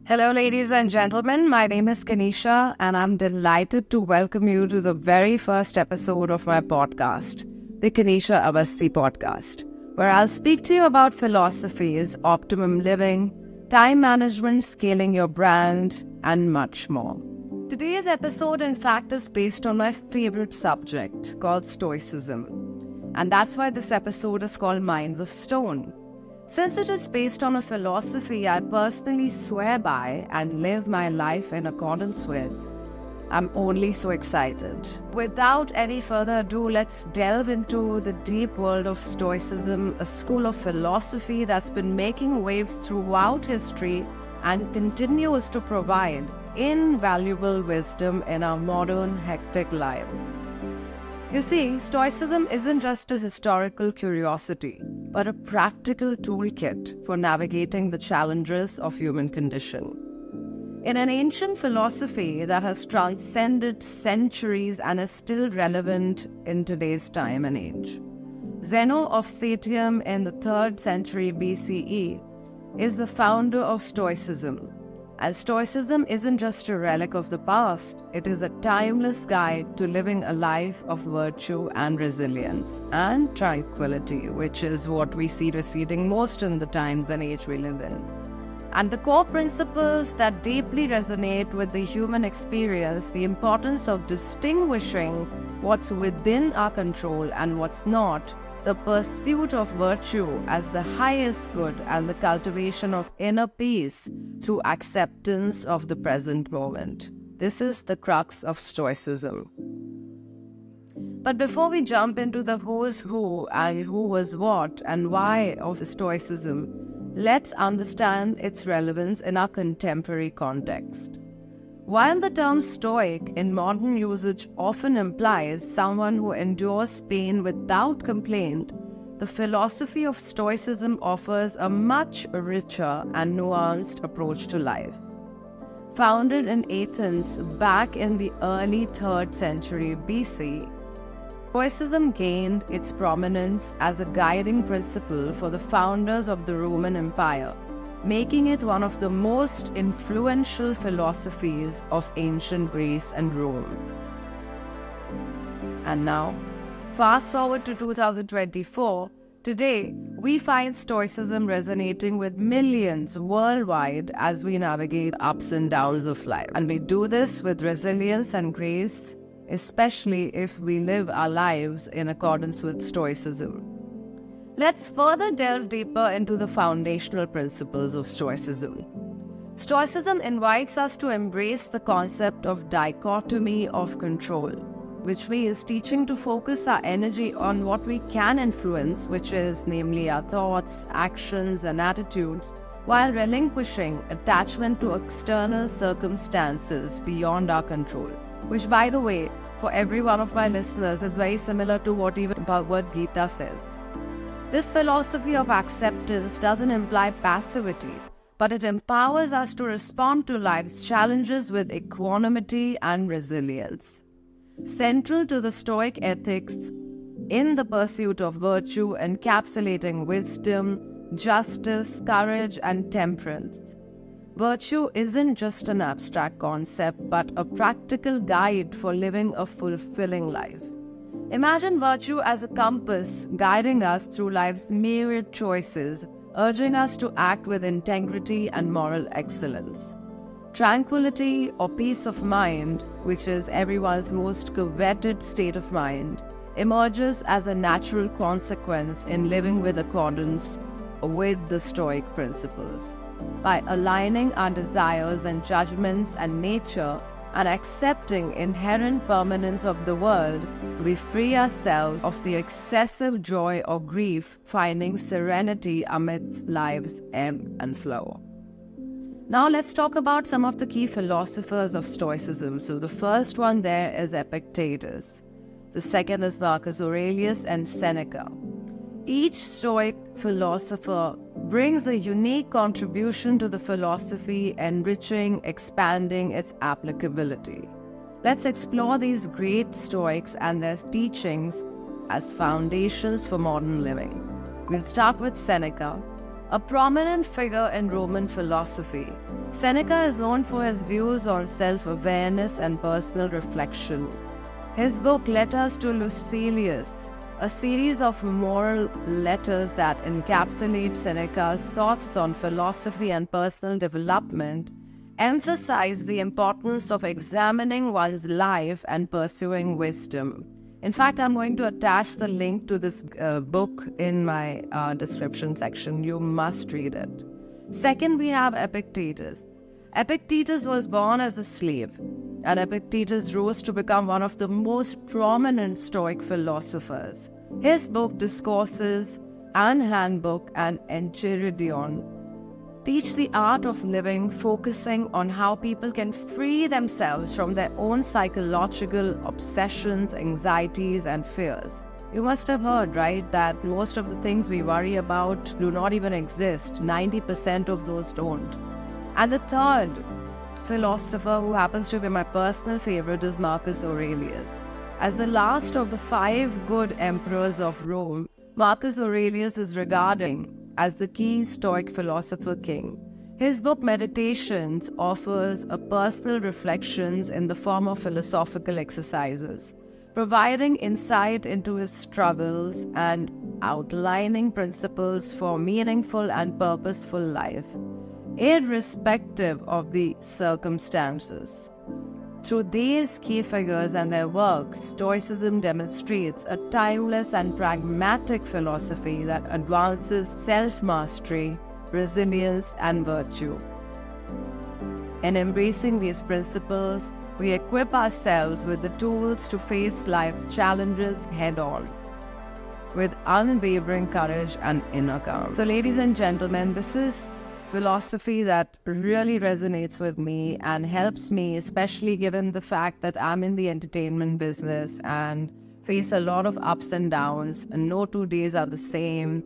Hello, ladies and gentlemen. My name is Kenisha, and I'm delighted to welcome you to the very first episode of my podcast, the Kenisha Awasthi Podcast, where I'll speak to you about philosophies, optimum living, time management, scaling your brand, and much more. Today's episode, in fact, is based on my favorite subject called Stoicism. And that's why this episode is called Minds of Stone. Since it is based on a philosophy I personally swear by and live my life in accordance with, I'm only so excited. Without any further ado, let's delve into the deep world of Stoicism, a school of philosophy that's been making waves throughout history and continues to provide invaluable wisdom in our modern, hectic lives. You see, Stoicism isn't just a historical curiosity, but a practical toolkit for navigating the challenges of human condition. In an ancient philosophy that has transcended centuries and is still relevant in today's time and age, Zeno of Citium in the 3rd century BCE is the founder of Stoicism. And Stoicism isn't just a relic of the past, it is a timeless guide to living a life of virtue and resilience and tranquility, which is what we see receding most in the times and age we live in. And the core principles that deeply resonate with the human experience, the importance of distinguishing what's within our control and what's not, the pursuit of virtue as the highest good, and the cultivation of inner peace through acceptance of the present moment. This is the crux of Stoicism. But before we jump into the who's who and who was what and why of Stoicism, let's understand its relevance in our contemporary context. While the term Stoic in modern usage often implies someone who endures pain without complaint, the philosophy of Stoicism offers a much richer and nuanced approach to life. Founded in Athens back in the early 3rd century BC, Stoicism gained its prominence as a guiding principle for the founders of the Roman Empire, making it one of the most influential philosophies of ancient Greece and Rome. And now, fast forward to 2024, today we find Stoicism resonating with millions worldwide as we navigate ups and downs of life. And we do this with resilience and grace, especially if we live our lives in accordance with Stoicism. Let's further delve deeper into the foundational principles of Stoicism. Stoicism invites us to embrace the concept of dichotomy of control, which means teaching to focus our energy on what we can influence, which is namely our thoughts, actions, and attitudes, while relinquishing attachment to external circumstances beyond our control, which, by the way, for every one of my listeners is very similar to what even Bhagavad Gita says. This philosophy of acceptance doesn't imply passivity, but it empowers us to respond to life's challenges with equanimity and resilience. Central to the Stoic ethics in the pursuit of virtue, encapsulating wisdom, justice, courage, and temperance. Virtue isn't just an abstract concept, but a practical guide for living a fulfilling life. Imagine virtue as a compass guiding us through life's myriad choices, urging us to act with integrity and moral excellence. Tranquility or peace of mind, which is everyone's most coveted state of mind, emerges as a natural consequence in living with accordance with the Stoic principles. By aligning our desires and judgments and nature and accepting inherent permanence of the world, we free ourselves of the excessive joy or grief, finding serenity amidst life's ebb and flow. Now let's talk about some of the key philosophers of Stoicism. So the first one there is Epictetus. The second is Marcus Aurelius and Seneca. Each Stoic philosopher brings a unique contribution to the philosophy, enriching, expanding its applicability. Let's explore these great Stoics and their teachings as foundations for modern living. We'll start with Seneca. A prominent figure in Roman philosophy, Seneca is known for his views on self-awareness and personal reflection. His book Letters to Lucilius, a series of moral letters that encapsulate Seneca's thoughts on philosophy and personal development, emphasize the importance of examining one's life and pursuing wisdom. In fact, I'm going to attach the link to this book in my description section. You must read it. Second, we have Epictetus. Epictetus was born as a slave, and Epictetus rose to become one of the most prominent Stoic philosophers. His book Discourses and Handbook and Enchiridion teach the art of living, focusing on how people can free themselves from their own psychological obsessions, anxieties, and fears. You must have heard, right, that most of the things we worry about do not even exist. 90% of those don't. And the third philosopher, who happens to be my personal favorite, is Marcus Aurelius. As the last of the 5 good emperors of Rome, Marcus Aurelius is regarded as the key Stoic philosopher king. His book Meditations offers a personal reflections in the form of philosophical exercises, providing insight into his struggles and outlining principles for meaningful and purposeful life, irrespective of the circumstances. Through these key figures and their works, Stoicism demonstrates a timeless and pragmatic philosophy that advances self-mastery, resilience, and virtue. In embracing these principles, we equip ourselves with the tools to face life's challenges head-on, with unwavering courage and inner calm. So, ladies and gentlemen, this is philosophy that really resonates with me and helps me, especially given the fact that I'm in the entertainment business and face a lot of ups and downs, and no 2 days are the same.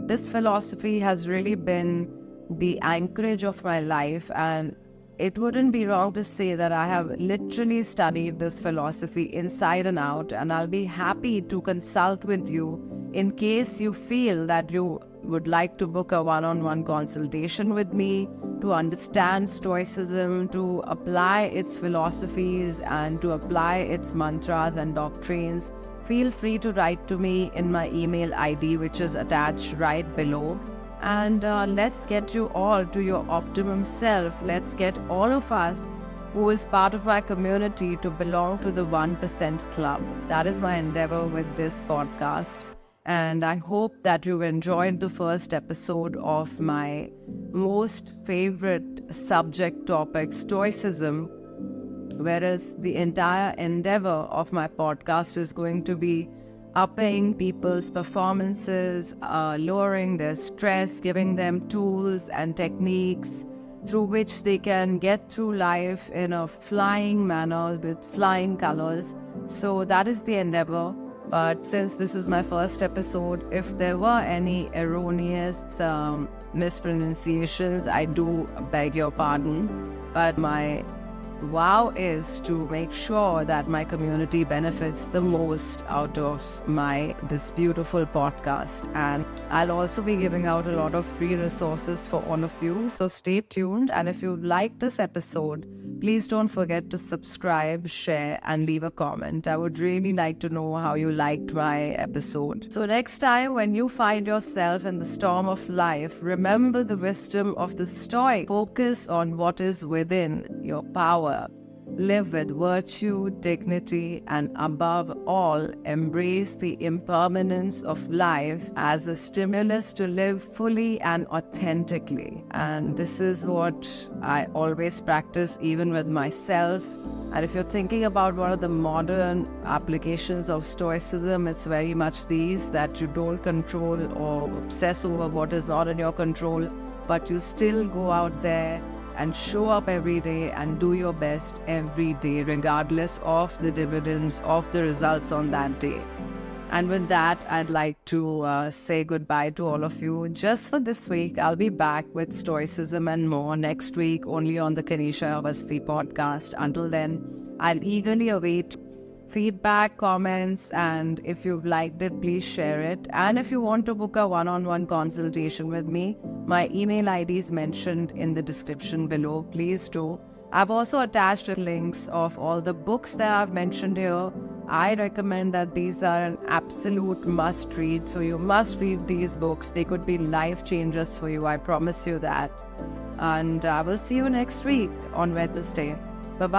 This philosophy has really been the anchorage of my life, and it wouldn't be wrong to say that I have literally studied this philosophy inside and out, and I'll be happy to consult with you in case you feel that you would like to book a one-on-one consultation with me to understand Stoicism, to apply its philosophies and to apply its mantras and doctrines. Feel free to write to me in my email ID, which is attached right below. And let's get you all to your optimum self. Let's get all of us who is part of my community to belong to the 1% club. That is my endeavor with this podcast. And I hope that you enjoyed the first episode of my most favorite subject topic, Stoicism, whereas the entire endeavor of my podcast is going to be upping people's performances, lowering their stress, giving them tools and techniques through which they can get through life in a flying manner with flying colors. So that is the endeavor. But since this is my first episode, if there were any erroneous mispronunciations, I do beg your pardon. But my vow is to make sure that my community benefits the most out of this beautiful podcast. And I'll also be giving out a lot of free resources for all of you. So stay tuned. And if you like this episode, please don't forget to subscribe, share, and leave a comment. I would really like to know how you liked my episode. So next time when you find yourself in the storm of life, remember the wisdom of the Stoic. Focus on what is within your power. Live with virtue, dignity, and above all, embrace the impermanence of life as a stimulus to live fully and authentically. And this is what I always practice, even with myself. And if you're thinking about one of the modern applications of Stoicism, it's very much these, that you don't control or obsess over what is not in your control, but you still go out there and show up every day and do your best every day, regardless of the dividends of the results on that day. And with that, I'd like to say goodbye to all of you. Just for this week, I'll be back with Stoicism and more next week, only on the Kenisha Awasthi Podcast. Until then, I'll eagerly await feedback, comments, and if you've liked it, please share it. And if you want to book a one-on-one consultation with me, my email ID is mentioned in the description below. Please do. I've also attached the links of all the books that I've mentioned here. I recommend that these are an absolute must read. So you must read these books. They could be life changers for you. I promise you that. And I will see you next week on Wednesday.